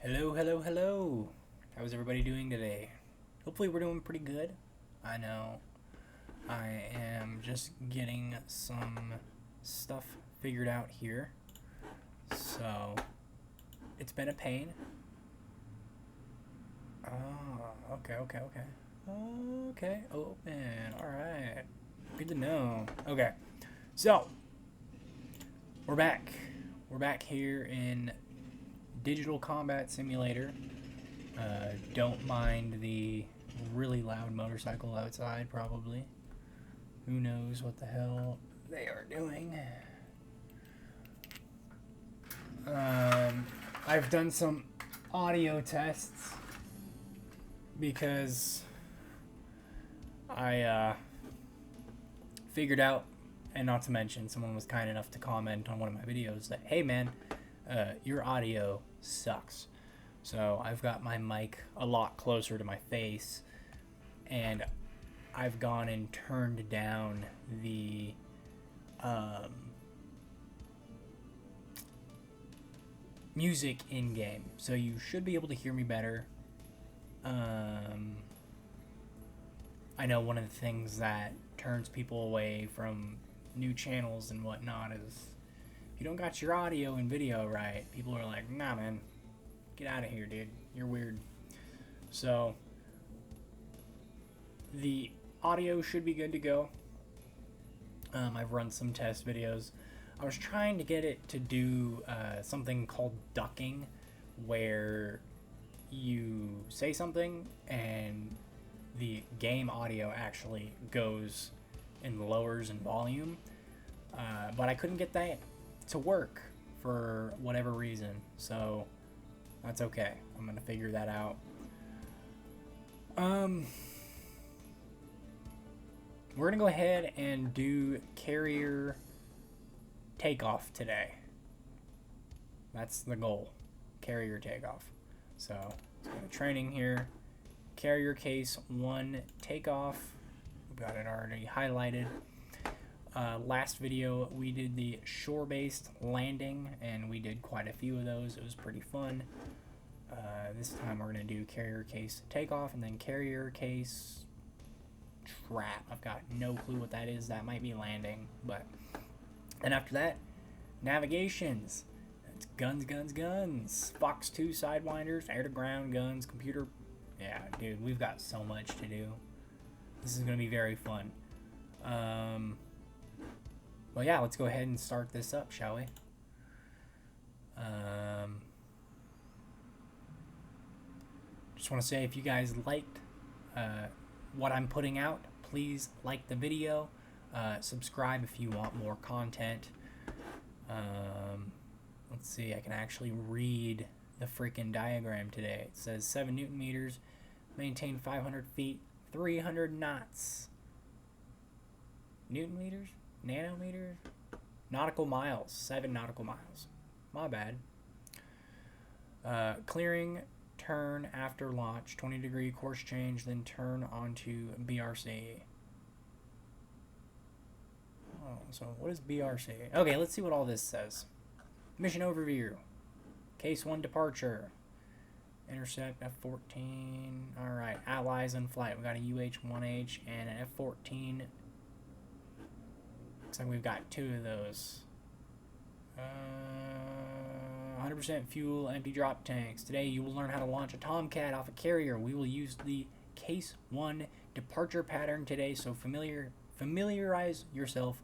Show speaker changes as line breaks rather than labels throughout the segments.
Hello, hello, hello. How's everybody doing today? Hopefully, we're doing pretty good. I know I am just getting some stuff figured out here. So, it's been a pain. Oh, okay. Okay, open. Alright. Good to know. Okay, so, we're back. We're back here in Digital Combat Simulator. Don't mind the really loud motorcycle outside, probably. Who knows what the hell they are doing. I've done some audio tests because I figured out, and not to mention, someone was kind enough to comment on one of my videos that, hey man, your audio sucks. So I've got my mic a lot closer to my face, and I've gone and turned down the music in game, so you should be able to hear me better. I know one of the things that turns people away from new channels and whatnot is if you don't got your audio and video right, people are like, nah man, get out of here, dude, you're weird. So the audio should be good to go. I've run some test videos. I was trying to get it to do something called ducking, where you say something and the game audio actually goes and lowers in volume, but I couldn't get that to work for whatever reason, so that's okay. I'm gonna figure that out. We're gonna go ahead and do carrier takeoff today. That's the goal, carrier takeoff. So let's go to training here. Carrier case 1 takeoff. We've got it already highlighted. Last video we did the shore-based landing, and we did quite a few of those. It was pretty fun. This time we're going to do carrier case takeoff and then carrier case trap. I've got no clue what that is. That might be landing, but and after that, navigations. It's guns. Fox 2 sidewinders, air to ground guns, computer. Yeah, dude, we've got so much to do. This is going to be very fun. Well, yeah, let's go ahead and start this up, shall we? Just want to say, if you guys liked what I'm putting out, please like the video. Subscribe if you want more content. Let's see, I can actually read the freaking diagram today. It says 7 Newton meters, maintain 500 feet, 300 knots. Newton meters? Nanometers? Nautical miles. 7 nautical miles. My bad. Clearing, turn after launch, 20-degree course change, then turn onto BRC. Oh, so what is BRC? Okay, let's see what all this says. Mission overview. Case 1 departure. Intercept F-14. Alright, allies in flight. We got a UH-1H and an F-14. Looks like we've got 2 of those. 100% fuel, empty drop tanks. Today you will learn how to launch a Tomcat off a carrier. We will use the Case 1 departure pattern today, so familiarize yourself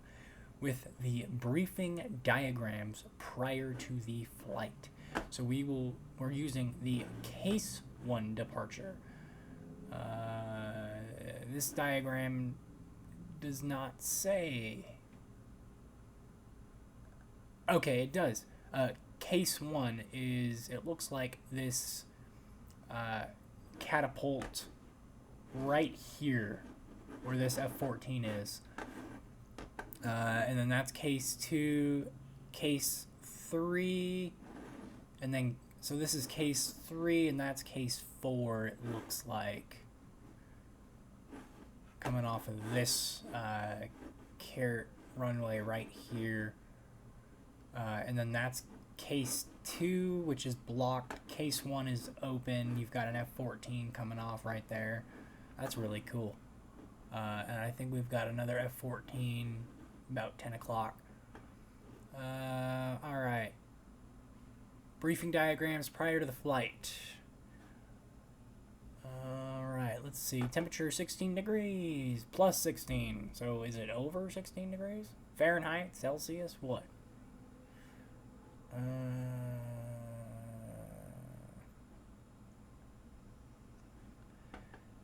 with the briefing diagrams prior to the flight. So we're using the Case 1 departure. This diagram does not say. Okay, it does. Case 1 is, it looks like this catapult right here where this F-14 is. And then that's case 2, case 3, and then, so this is case 3 and that's case 4, it looks like. Coming off of this runway right here. And then that's case 2, which is blocked. Case 1 is open. You've got an F-14 coming off right there. That's really cool. And I think we've got another F-14 about 10 o'clock. Alright. Briefing diagrams prior to the flight. Alright, let's see. Temperature 16 degrees. Plus 16. So is it over 16 degrees? Fahrenheit? Celsius? What?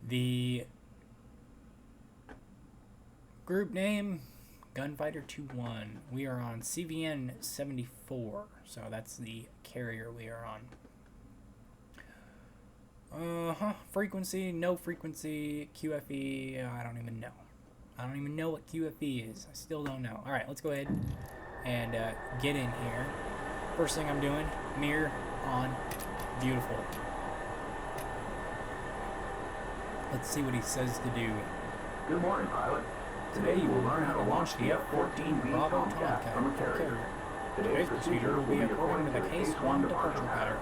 The group name, Gunfighter 2-1. We are on CVN 74, so that's the carrier we are on. Frequency, no frequency, QFE, I don't even know. I don't even know what QFE is. I still don't know. Alright, let's go ahead and get in here. First thing I'm doing, mirror on. Beautiful. Let's see what he says to do.
Good morning, pilot. Today you will learn how to launch the F-14 Bravo Tomcat from a carrier. Today's procedure will be according to the Case 1 departure pattern.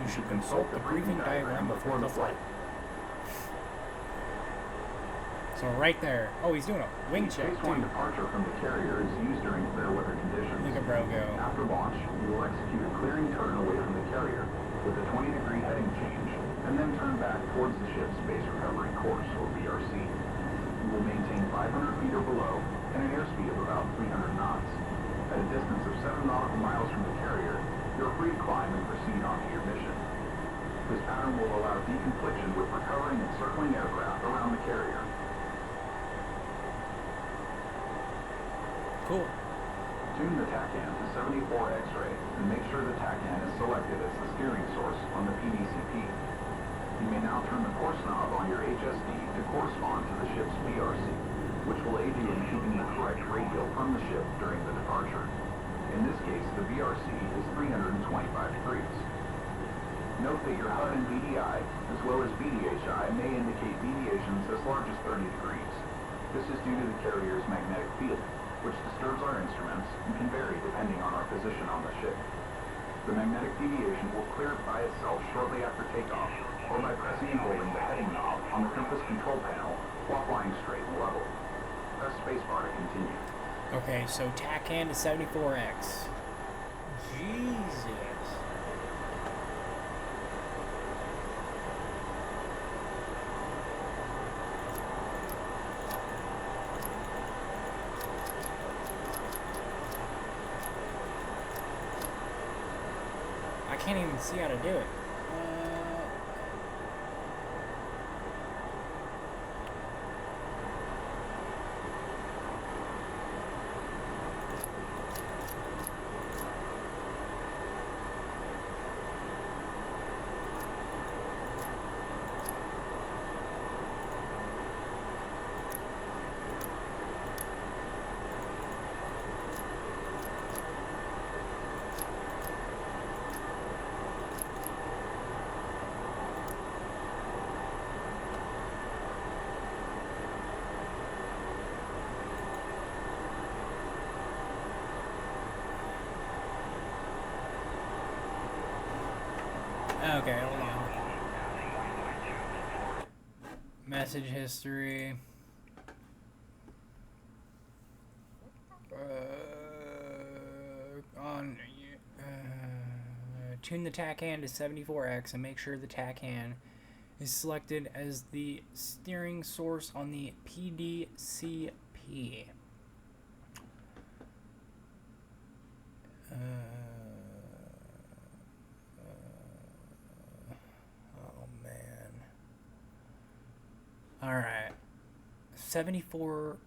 You should consult the briefing diagram before the flight.
So right there. Oh, he's doing a wing check,
Case 1 departure from the carrier is used during clear weather conditions.
Look at bro go.
After launch, you will execute a clearing turn away from the carrier with a 20-degree heading change, and then turn back towards the ship's base recovery course, or BRC. You will maintain 500 feet or below and an airspeed of about 300 knots. At a distance of 7 nautical miles from the carrier, you're free to climb and proceed on to your mission. This pattern will allow deconfliction with recovering and circling aircraft around the carrier.
Cool.
Tune the TACAN to 74 X-ray and make sure the TACAN is selected as the steering source on the PDCP. You may now turn the course knob on your HSD to correspond to the ship's BRC, which will aid you in keeping the correct radial from the ship during the departure. In this case, the BRC is 325 degrees. Note that your HUD and BDI, as well as BDHI, may indicate deviations as large as 30 degrees. This is due to the carrier's magnetic field, which disturbs our instruments and can vary depending on our position on the ship. The magnetic deviation will clear by itself shortly after takeoff, or by pressing and holding the heading knob on the compass control panel while flying straight and level. Press spacebar to continue.
Okay, so TACAN to 74X. Jesus. I can't even see how to do it. Okay, hold on. Message history. Tune the TACAN to 74X and make sure the TACAN is selected as the steering source on the PDCP. Alright. 74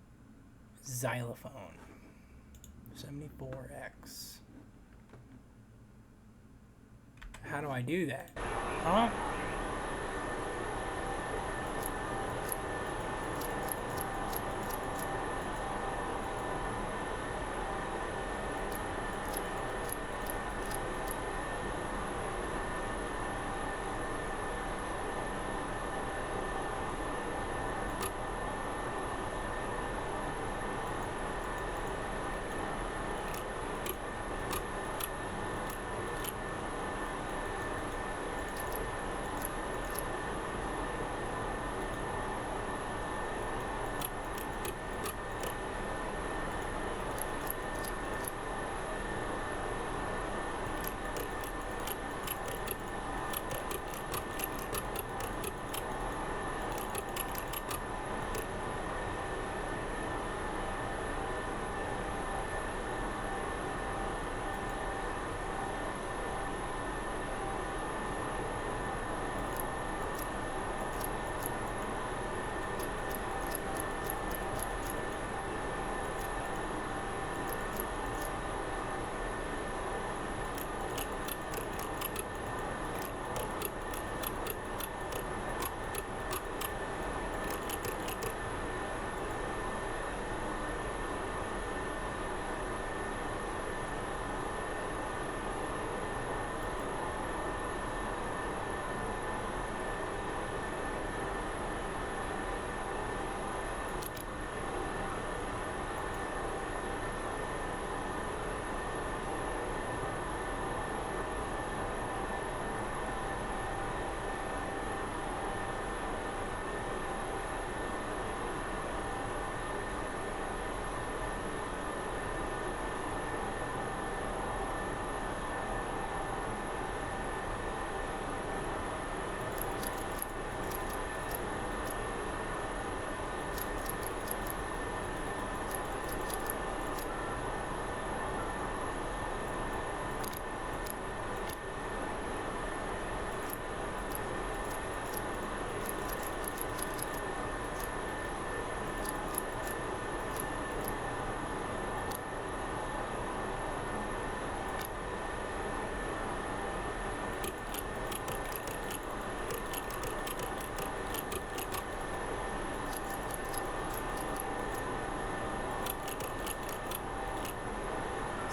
xylophone. 74X. How do I do that? Huh?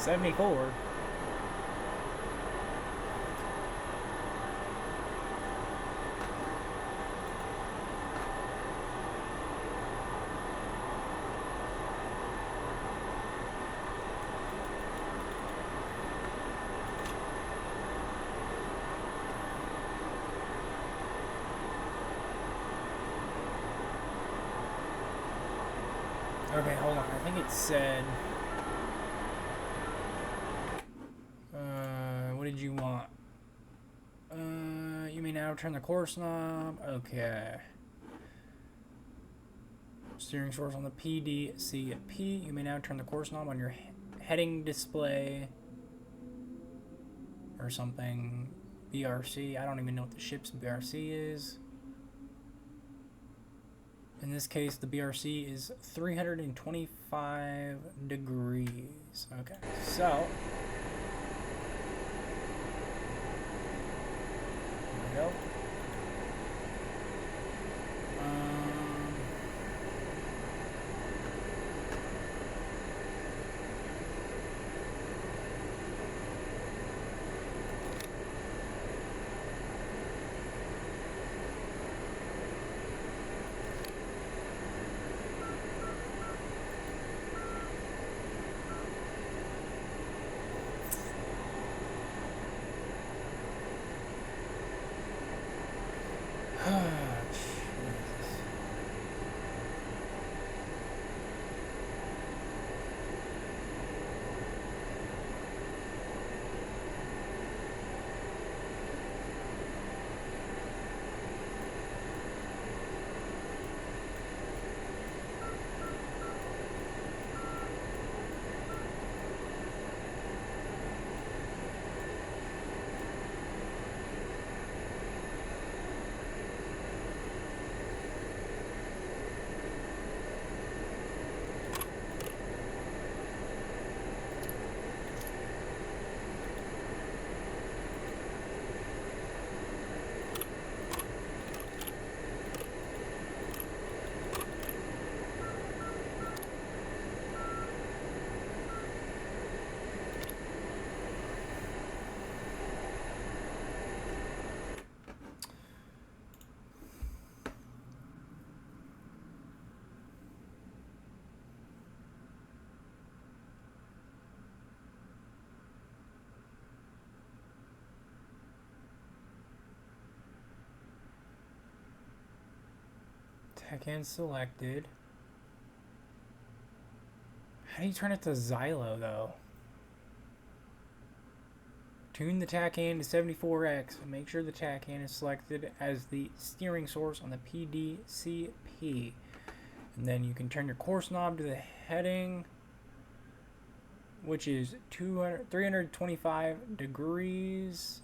74. Okay, hold on. I think it said... what did you want? You may now turn the course knob. Okay. Steering source on the PDCP. You may now turn the course knob on your heading display. Or something. BRC. I don't even know what the ship's BRC is. In this case, the BRC is 325 degrees. Okay, so... There we go. TACAN selected. How do you turn it to Xylo, though? Tune the TACAN to 74x. Make sure the TACAN is selected as the steering source on the PDCP. And then you can turn your course knob to the heading, which is 325 degrees.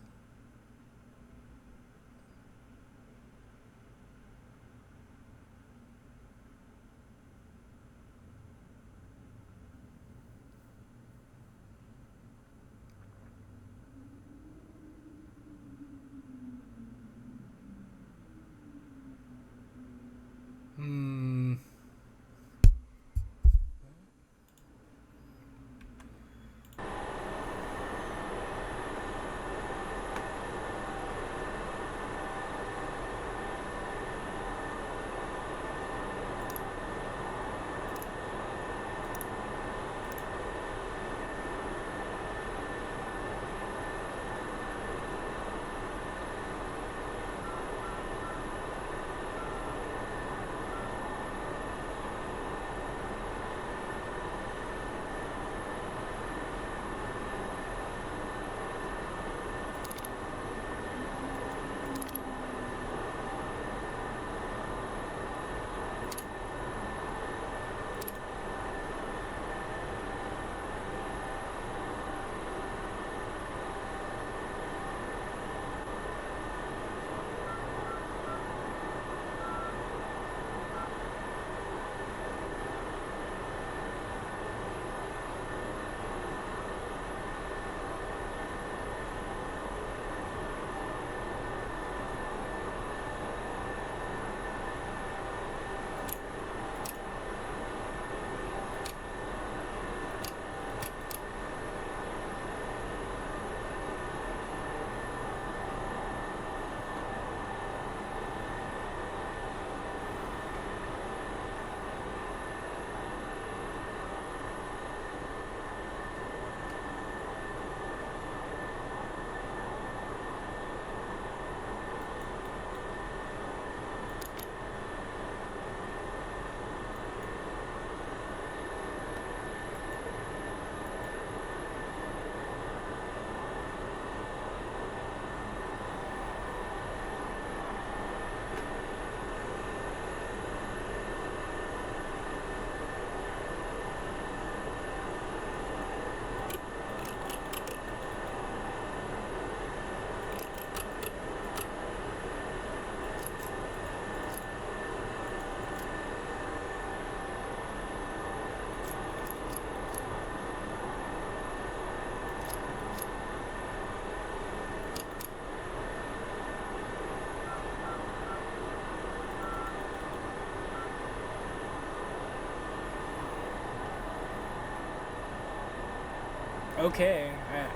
okay. I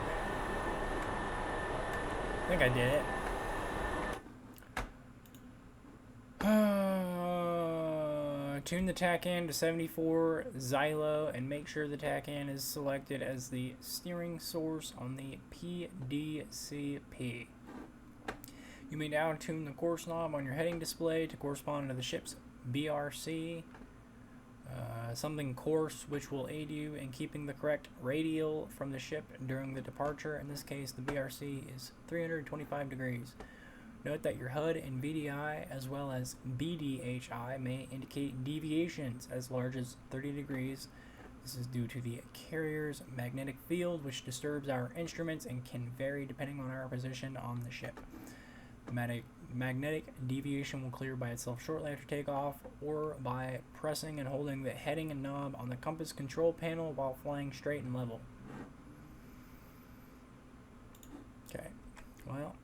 think I did it. Tune the TACAN to 74 Xylo and make sure the TACAN is selected as the steering source on the PDCP. You may now tune the course knob on your heading display to correspond to the ship's BRC. Something course which will aid you in keeping the correct radial from the ship during the departure. In this case, the BRC is 325 degrees. Note that your HUD and VDI as well as BDHI may indicate deviations as large as 30 degrees. This is due to the carrier's magnetic field, which disturbs our instruments and can vary depending on our position on the ship. Magnetic deviation will clear by itself shortly after takeoff or by pressing and holding the heading and knob on the compass control panel while flying straight and level. Okay, well.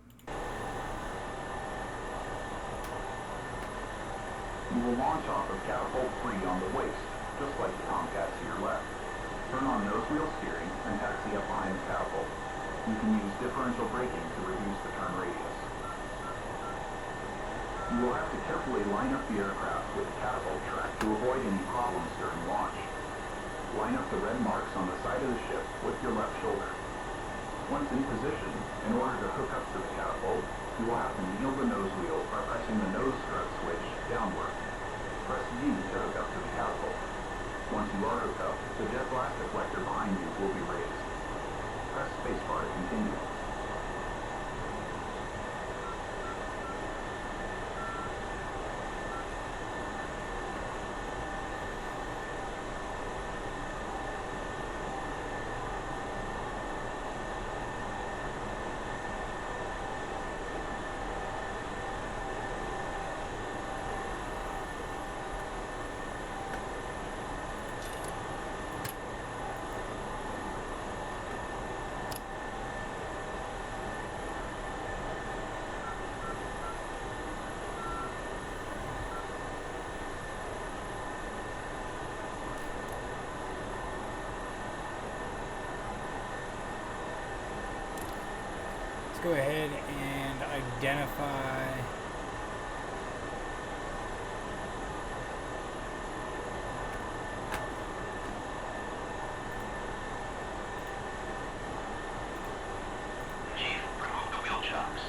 You will launch off of catapult 3 on the waist, just like the Tomcat to your left. Turn on nose wheel steering and taxi up behind the catapult. You can use differential braking to reduce the turn radius. You will have to carefully line up the aircraft with the catapult track to avoid any problems during launch. Line up the red marks on the side of the ship with your left shoulder. Once in position, in order to hook up to the catapult, you will have to kneel the nose wheel by pressing the nose strut switch downward. Press U to hook up to the catapult. Once you are hooked up, the jet blast deflector behind you will be raised. Press spacebar to continue.
Go ahead and identify
Chief, remove the wheel chocks.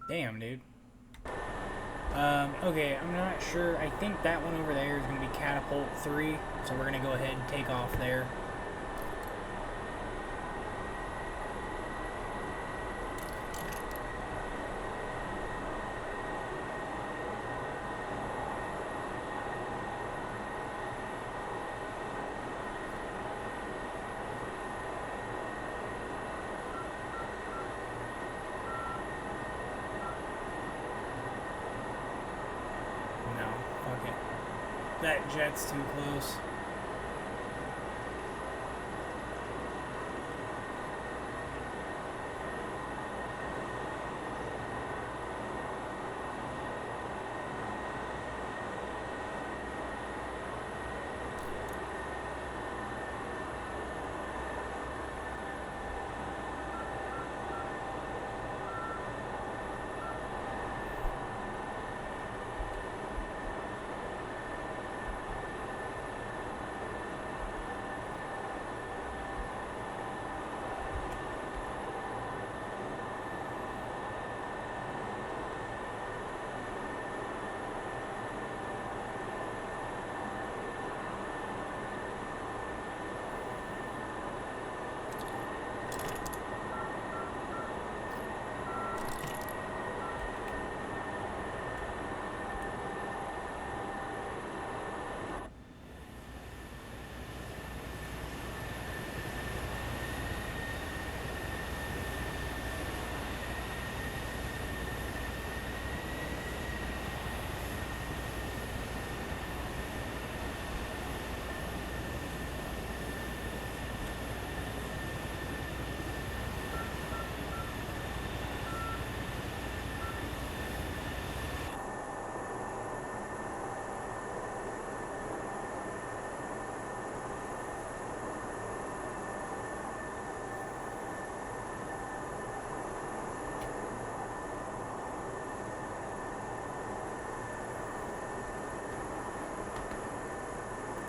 Damn, dude. Okay, I'm not sure. I think that one over there is going to be catapult 3, so we're going to go ahead and take off there. That jet's too close.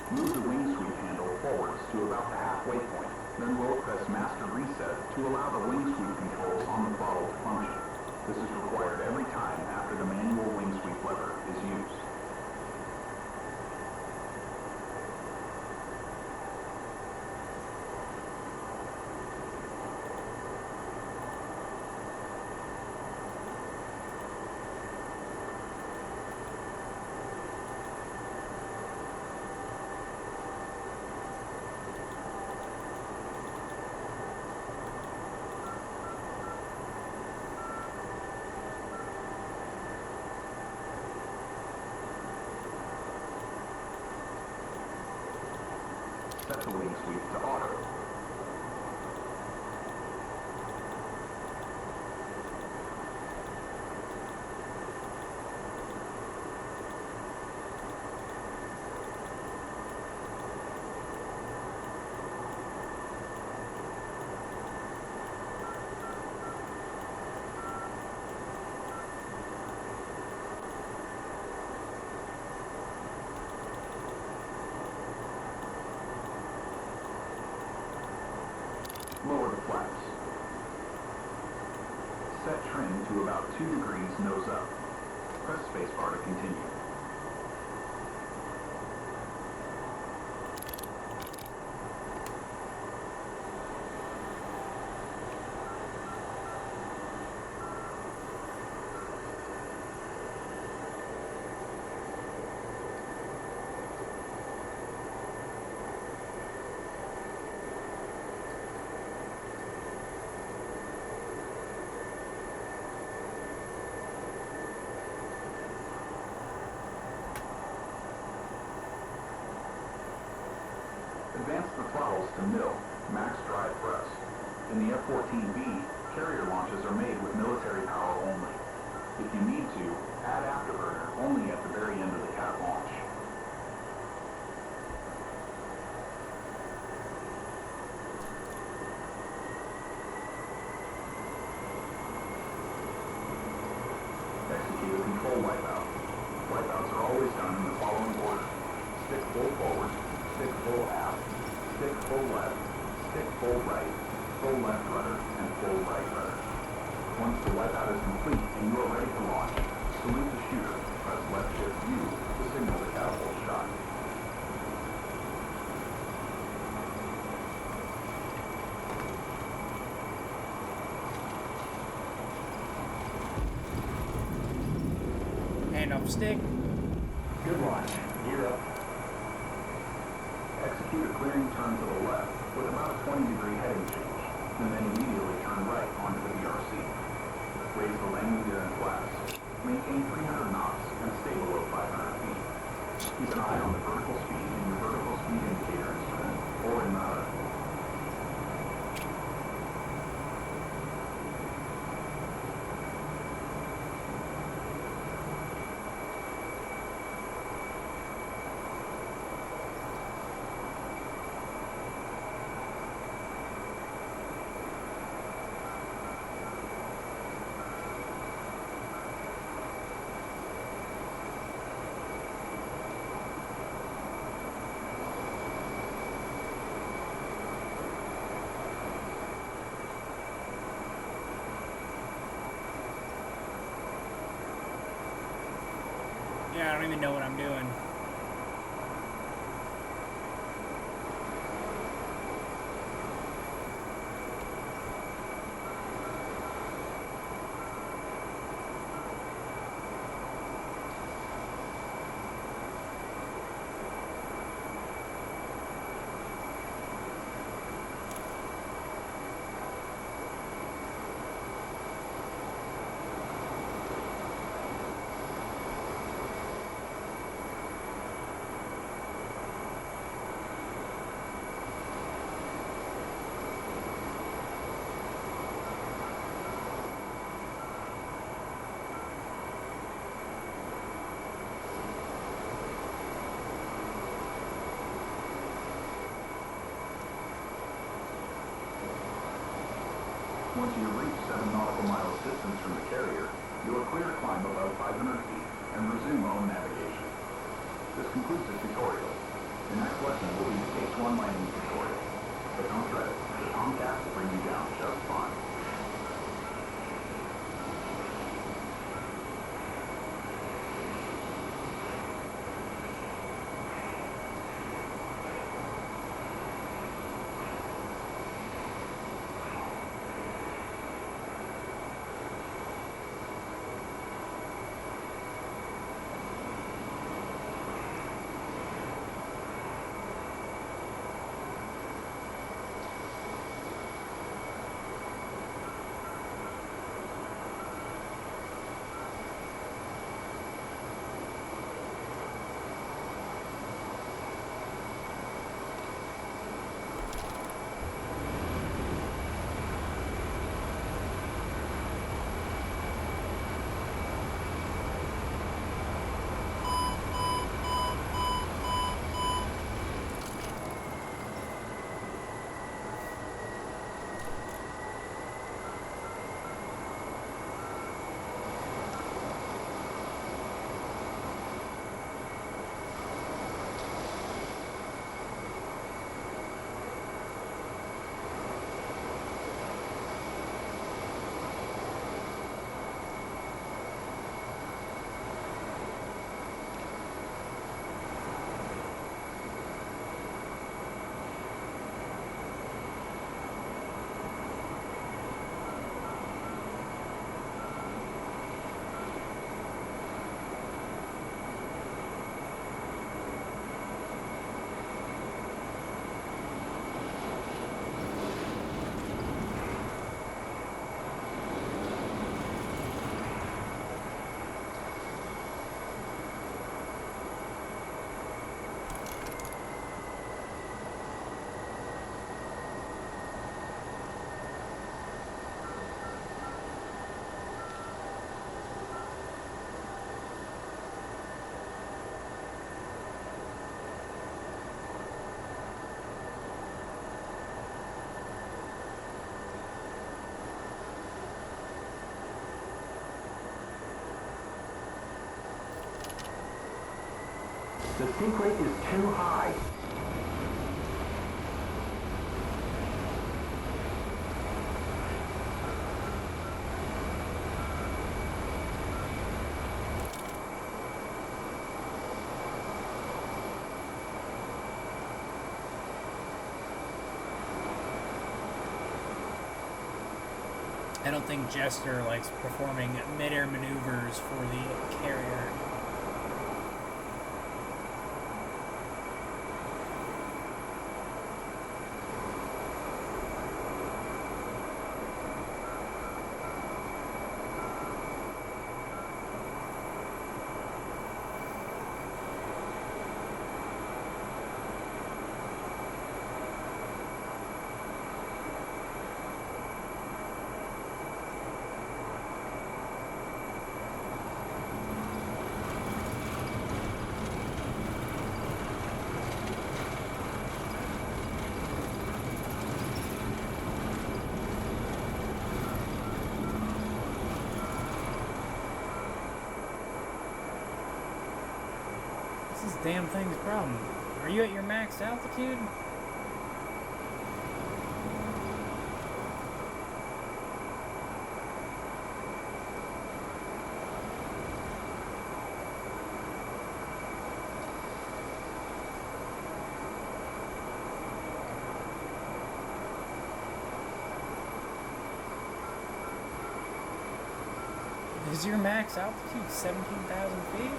Move the wing sweep handle forwards to about the halfway point, then low press master reset to allow the wing sweep controls on the throttle to function. This is required every time after the manual wing sweep lever is used. Set the wing sweep to auto. Lower the flaps. Set trim to about 2 degrees nose up. Press spacebar to continue. Advance the throttles to middle, max drive thrust. In the F-14B, carrier launches are made with military power only. If you need to, add afterburner only at the very end of the cat launch. Execute a control wipeout. Wipeouts are always done in the following order: stick full forward, stick full aft, stick full left, stick full right, full left rudder, and full right rudder. Once the wipeout is complete and you are ready to launch, salute the shooter, press left shift U to signal the catapult shot.
Hand off stick.
Good launch. Gear up. Execute a clearing turn to the left with about a 20-degree heading change, and then immediately turn right onto the BRC. Raise the landing gear in flaps. Maintain 300 knots and stay below 500 feet. Keep an eye on the vertical speed in your vertical speed indicator instrument or in the
Yeah, I don't even know what I'm doing.
Once you reach 7 nautical miles distance from the carrier, you will clear climb above 500 feet and resume own navigation. This concludes the tutorial. Your next lesson will be the H1 landing tutorial. But don't fret, the Tomcat will bring you down just fine. The sink rate is too high.
I don't think Jester likes performing mid-air maneuvers for the carrier. This is damn thing's problem. Are you at your max altitude? Is your max altitude 17,000 feet?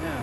No.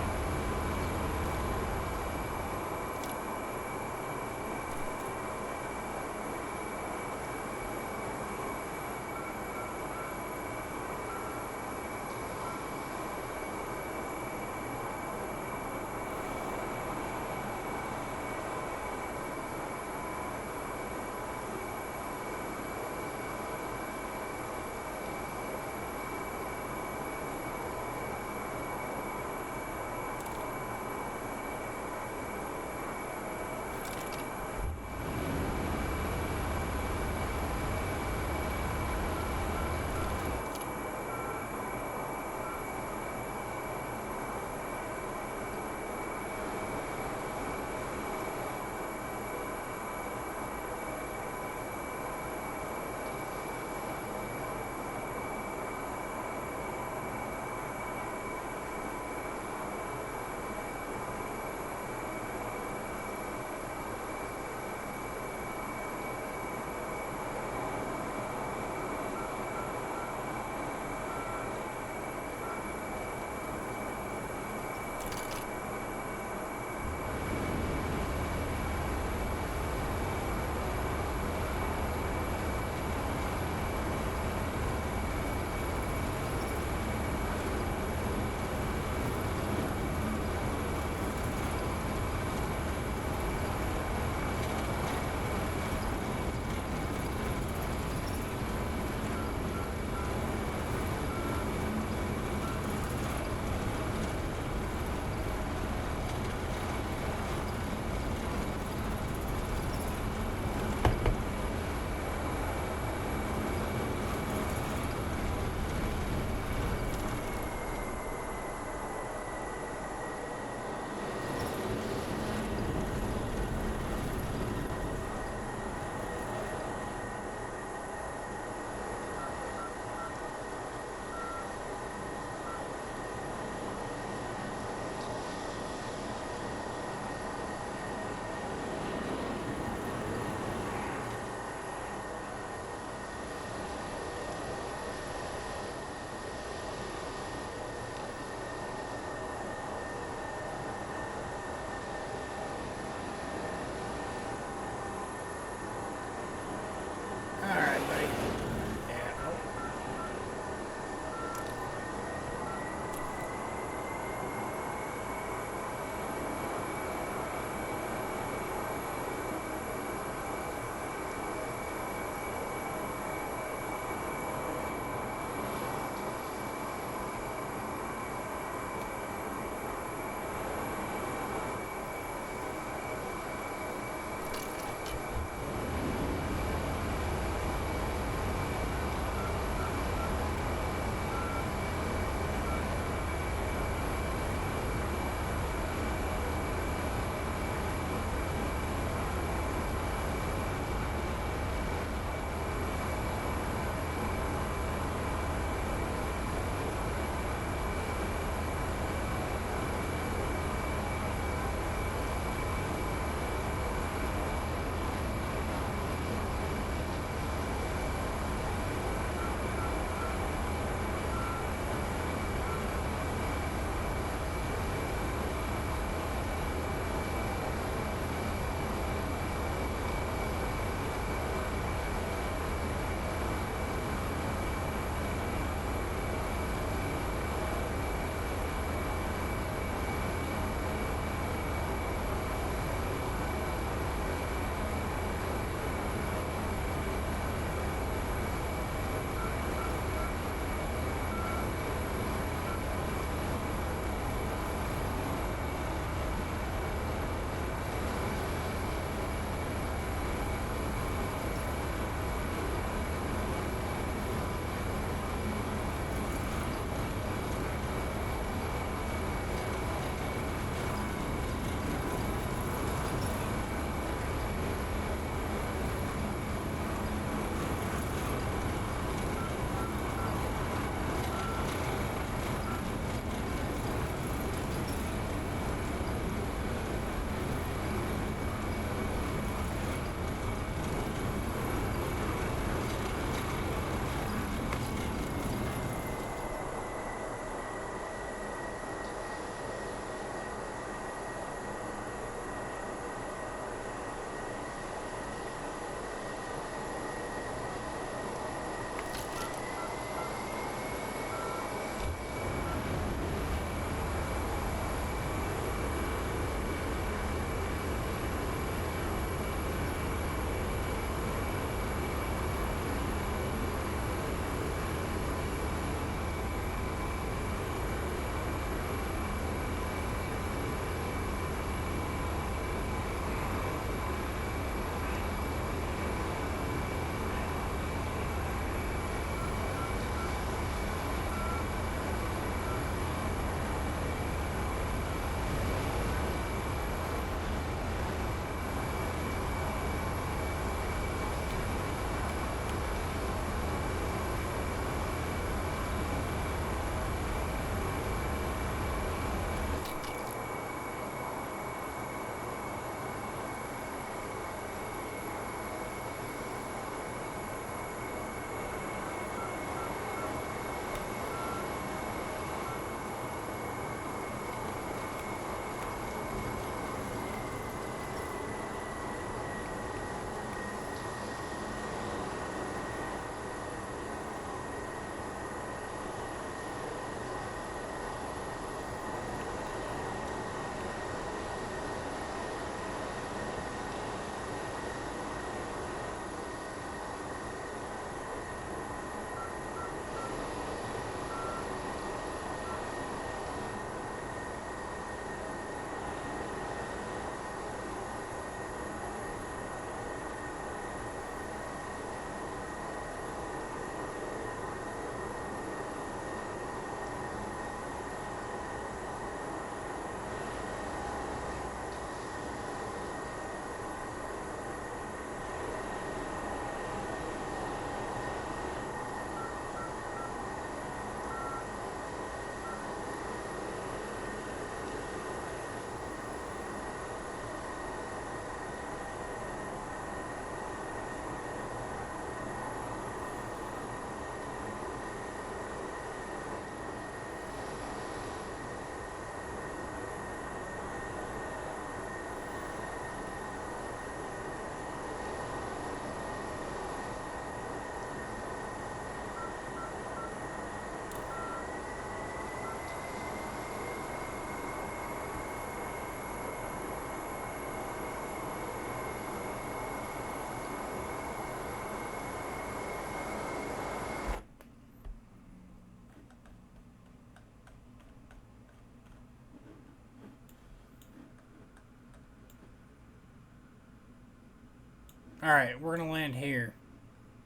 Alright, we're gonna land here.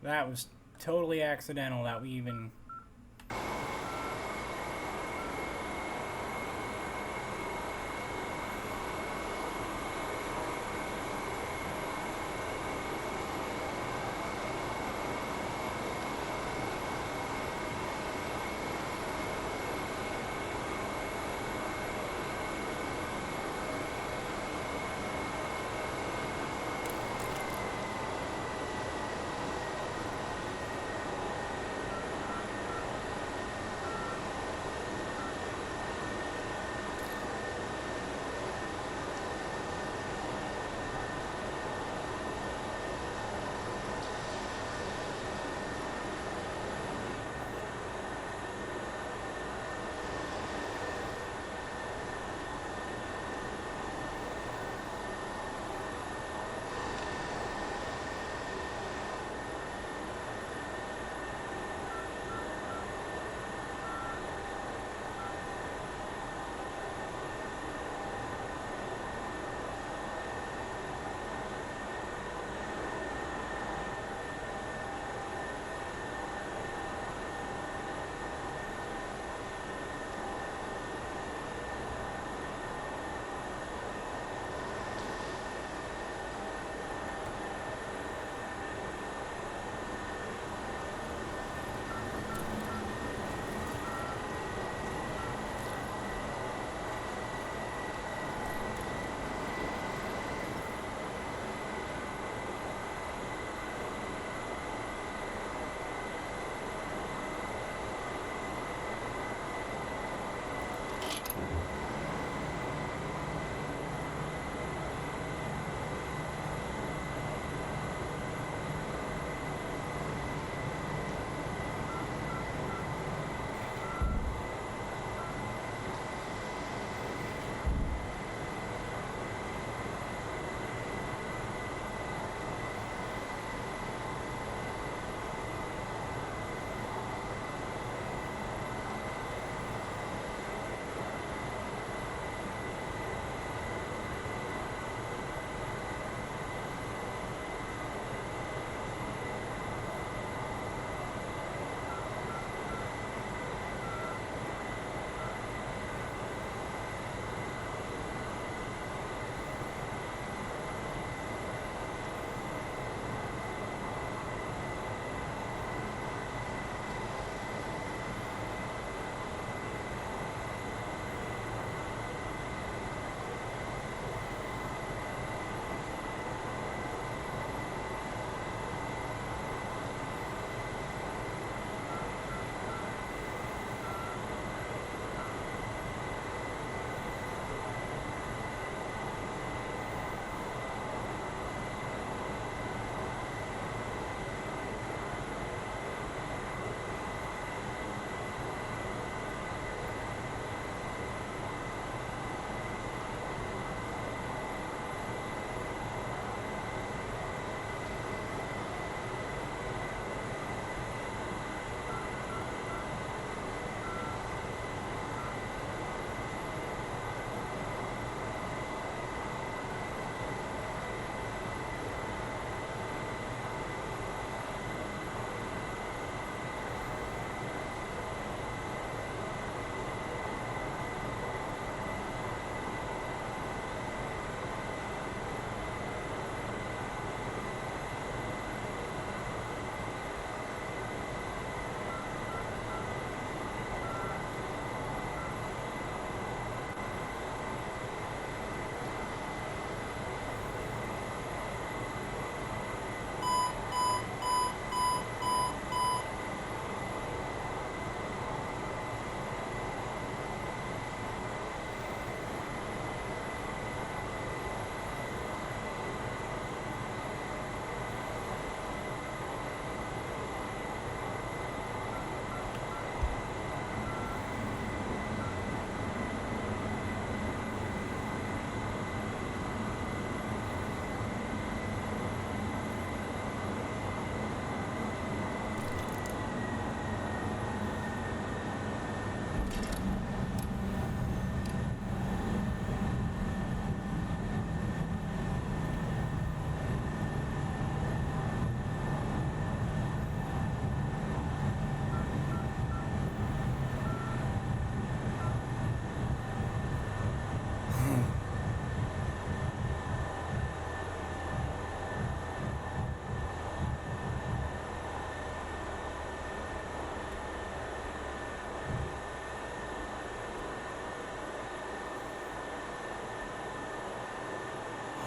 That was totally accidental that we even...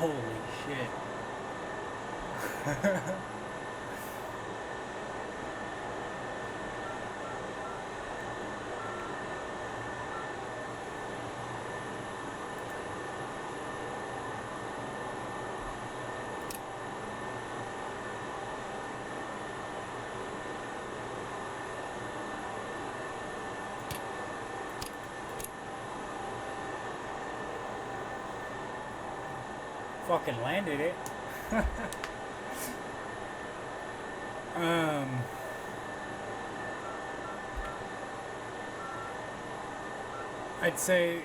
Holy shit. Fucking landed it. I'd say,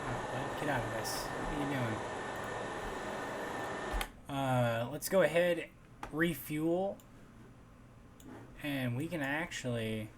oh, bud, get out of this. What are you doing? Let's go ahead, refuel, and we can actually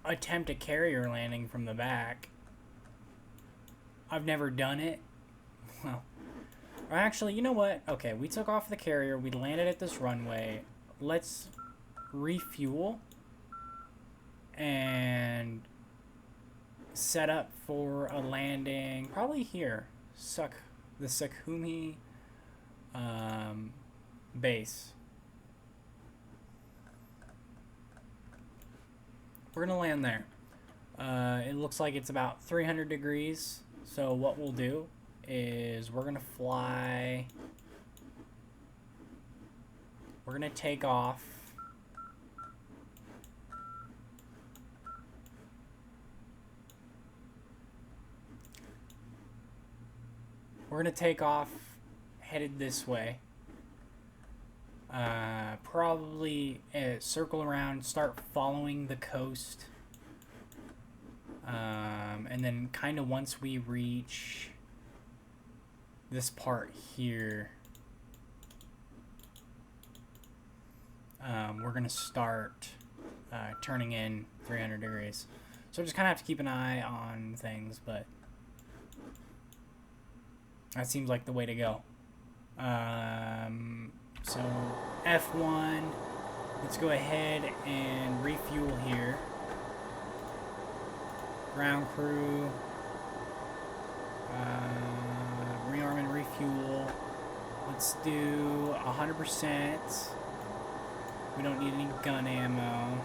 attempt a carrier landing from the back. I've never done it. Well, actually, you know what? Okay, we took off the carrier. We landed at this runway. Let's refuel and set up for a landing probably here. The Sakumi base. We're gonna land there. It looks like it's about 300 degrees. So what we'll do is we're gonna fly. We're gonna take off. We're gonna take off, headed this way. Probably circle around, start following the coast. And then kind of once we reach this part here, we're going to start turning in 300 degrees. So just kind of have to keep an eye on things, but that seems like the way to go. So F1, let's go ahead and refuel here. Ground crew, rearm and refuel. Let's do 100%. We don't need any gun ammo.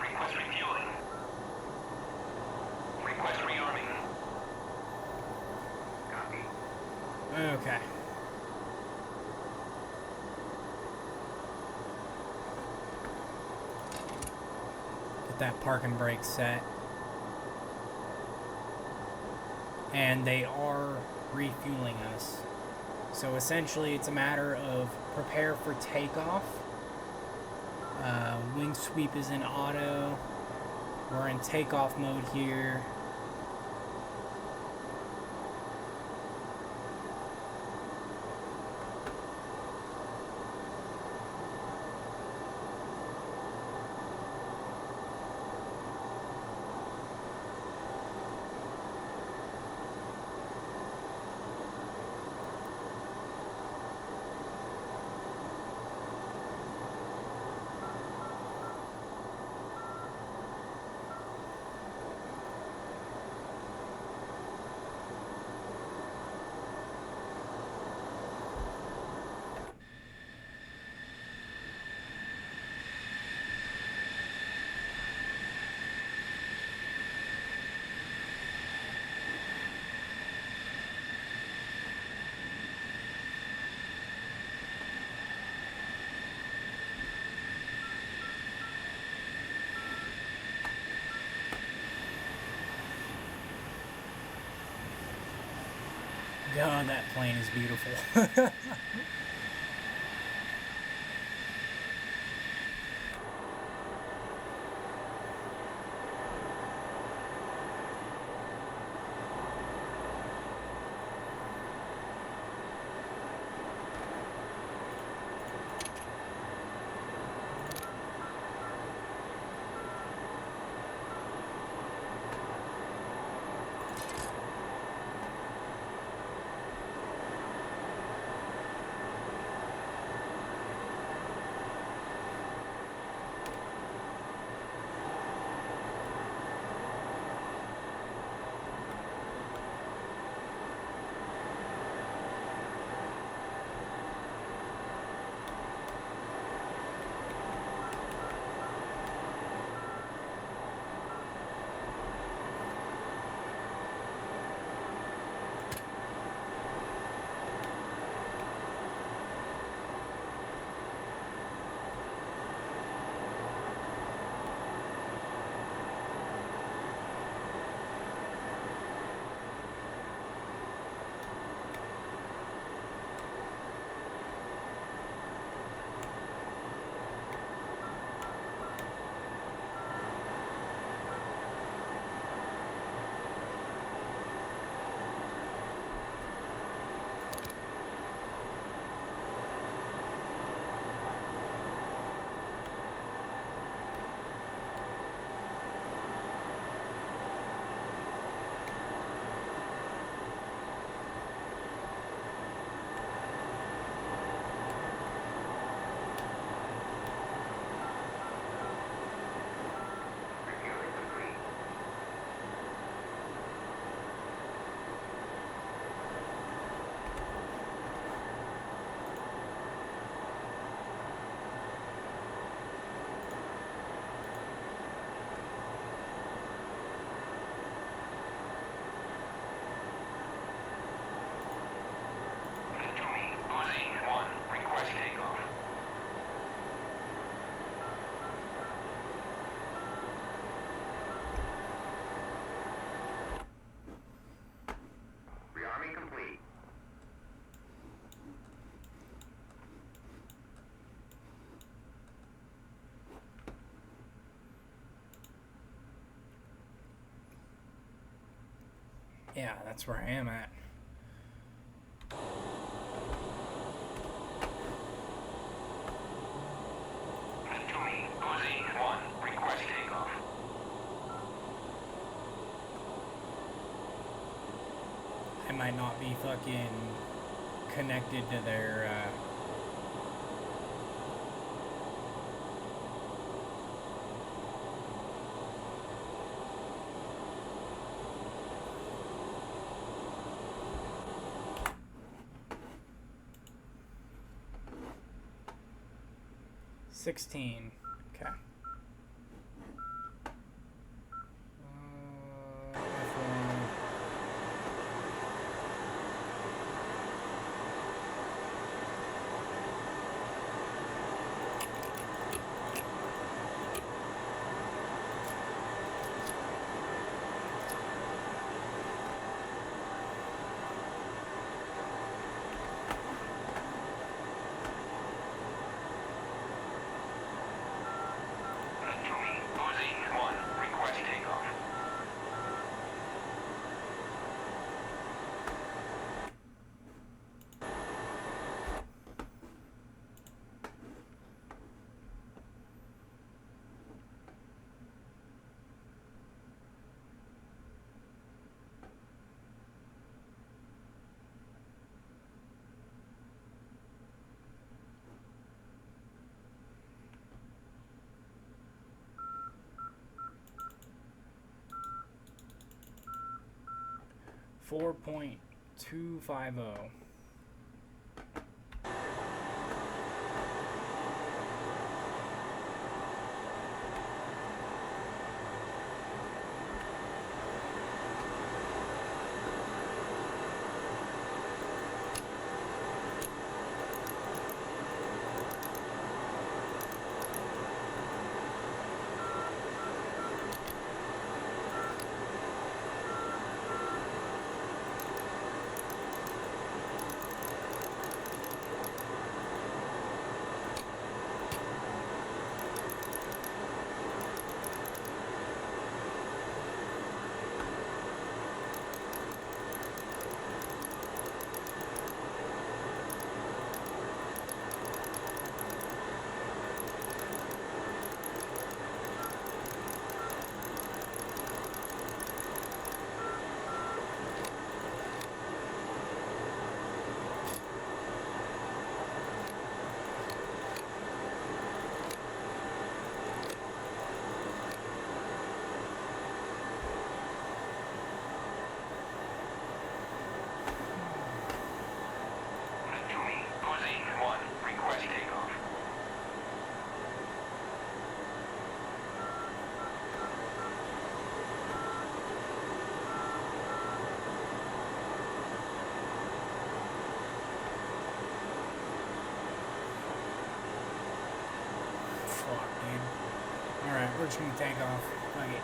Request refueling. Request rearming. Copy.
Okay. Get that parking brake set. And they are refueling us. So essentially it's a matter of prepare for takeoff. Wing sweep is in auto. We're in takeoff mode here. God, that plane is beautiful. Yeah, that's where I am at. I might not be fucking connected to their, $16. Okay. F1. $4.250. dude. Alright, we're just gonna take off. Fuck it.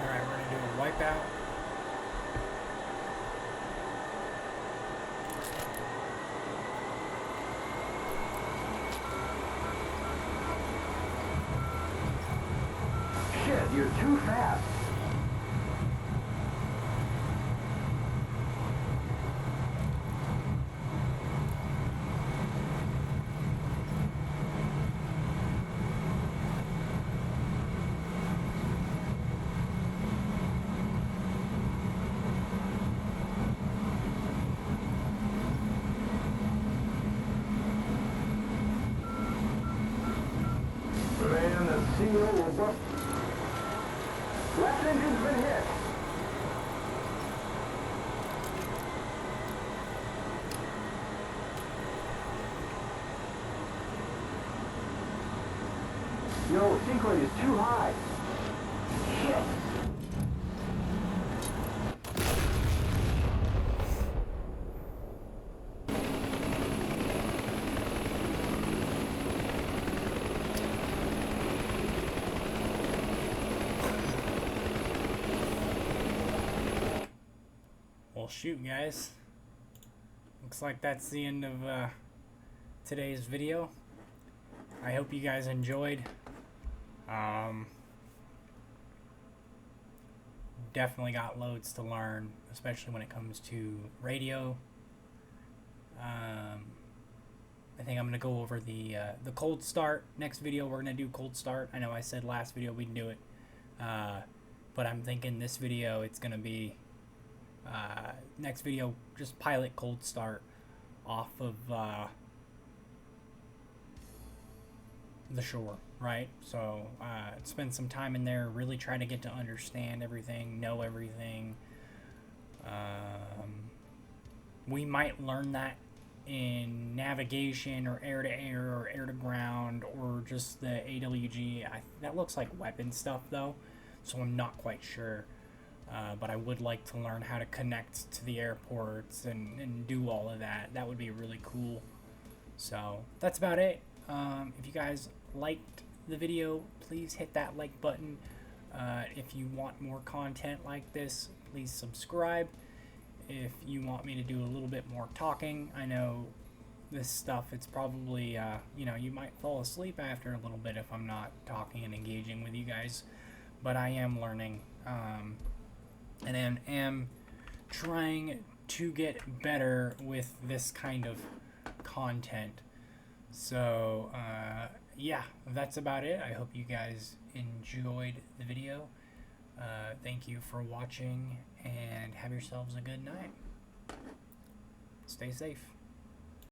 Alright, we're gonna do a wipeout.
Shit, you're too fast. Man, the seal will bust. Left engine's been hit. Yo, sink rate is too high. Shit.
Well, shoot, guys. Looks like that's the end of today's video. I hope you guys enjoyed. Definitely got loads to learn, especially when it comes to radio. I think I'm gonna go over the cold start. Next video we're gonna do cold start. I know I said last video we'd do it, but I'm thinking this video it's gonna be next video just pilot cold start off of the shore, right? So spend some time in there, really try to get to understand everything, know everything. We might learn that in navigation or air to air or air to ground or just the AWG. That looks like weapon stuff though, so I'm not quite sure. But I would like to learn how to connect to the airports and do all of that. That would be really cool. So that's about it. If you guys liked the video, please hit that like button. If you want more content like this, please subscribe. If you want me to do a little bit more talking, I know this stuff, it's probably, you know, you might fall asleep after a little bit if I'm not talking and engaging with you guys. But I am learning. And I am trying to get better with this kind of content. So, yeah, that's about it. I hope you guys enjoyed the video. Thank you for watching, and have yourselves a good night. Stay safe.